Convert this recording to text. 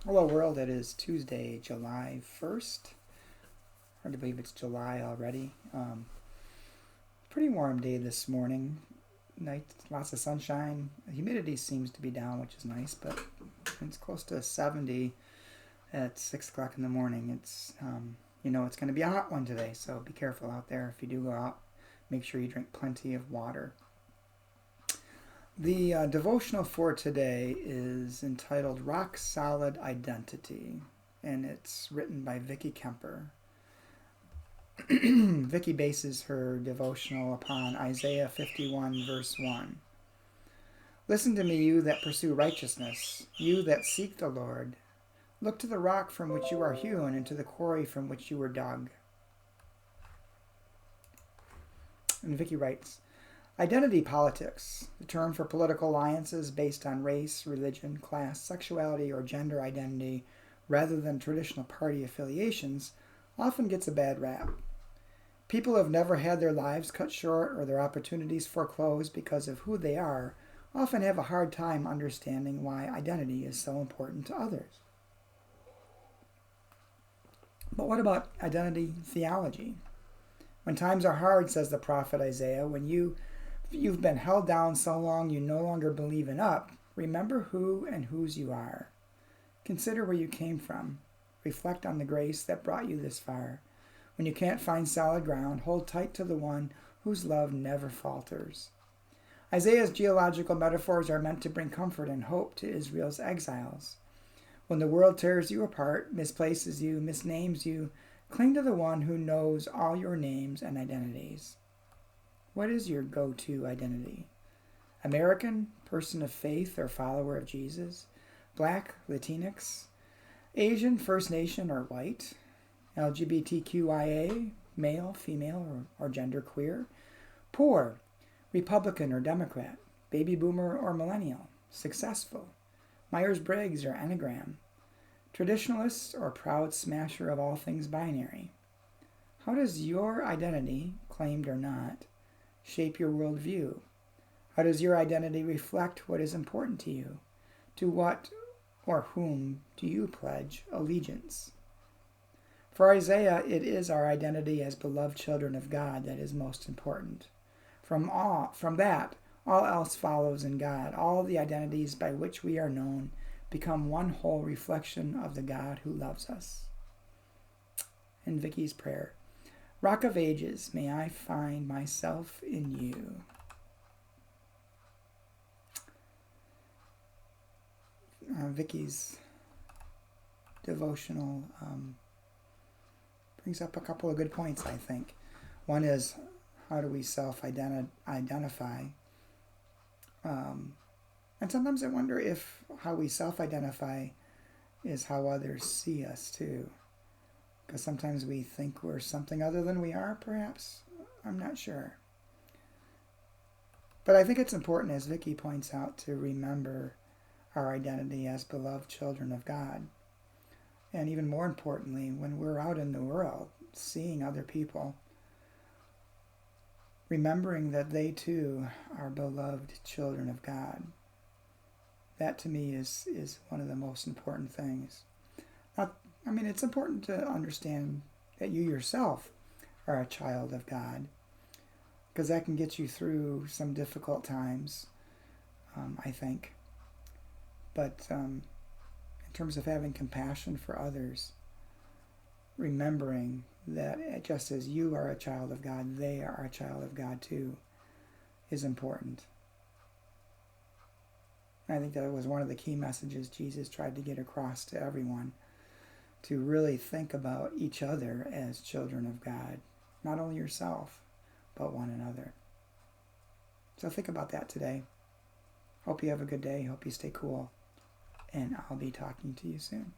Hello world, it is Tuesday, July 1st. Hard to believe it's July already. Pretty warm day this morning. Night, lots of sunshine. The humidity seems to be down, which is nice, but it's close to 70 at 6 o'clock in the morning. It's going to be a hot one today, so be careful out there. If you do go out, make sure you drink plenty of water. The devotional for today is entitled Rock Solid Identity, and it's written by Vicki Kemper. Vicki bases her devotional upon Isaiah 51, verse 1. Listen to me, you that pursue righteousness, you that seek the Lord. Look to the rock from which you are hewn, and to the quarry from which you were dug. And Vicki writes, Identity politics, the term for political alliances based on race, religion, class, sexuality, or gender identity rather than traditional party affiliations, often gets a bad rap. People who have never had their lives cut short or their opportunities foreclosed because of who they are often have a hard time understanding why identity is so important to others. But what about identity theology? When times are hard, says the prophet Isaiah, when you've been held down so long you no longer believe in up, remember who and whose you are. Consider where you came from. Reflect on the grace that brought you this far. When you can't find solid ground, hold tight to the one whose love never falters. Isaiah's geological metaphors are meant to bring comfort and hope to Israel's exiles. When the world tears you apart, misplaces you, misnames you, cling to the one who knows all your names and identities. What is your go-to identity? American, person of faith or follower of Jesus? Black, Latinx? Asian, First Nation, or white? LGBTQIA, male, female, or genderqueer? Poor, Republican or Democrat? Baby boomer or millennial? Successful? Myers-Briggs or Enneagram? Traditionalist or proud smasher of all things binary? How does your identity, claimed or not, shape your worldview? How does your identity reflect what is important to you? To what or whom do you pledge allegiance? For Isaiah, it is our identity as beloved children of God that is most important. From that, all else follows in God. All the identities by which we are known become one whole reflection of the God who loves us. In Vicki's prayer, Rock of Ages, may I find myself in you. Vicki's devotional brings up a couple of good points, I think. One is, how do we self-identify? And sometimes I wonder if how we self-identify is how others see us too. Because sometimes we think we're something other than we are, perhaps. I'm not sure. But I think it's important, as Vicki points out, to remember our identity as beloved children of God. And even more importantly, when we're out in the world, seeing other people, remembering that they too are beloved children of God. That to me is one of the most important things. It's important to understand that you yourself are a child of God, because that can get you through some difficult times, I think. But in terms of having compassion for others, remembering that just as you are a child of God, they are a child of God too, is important. I think that was one of the key messages Jesus tried to get across to everyone, to really think about each other as children of God, not only yourself, but one another. So think about that today. Hope you have a good day. Hope you stay cool. And I'll be talking to you soon.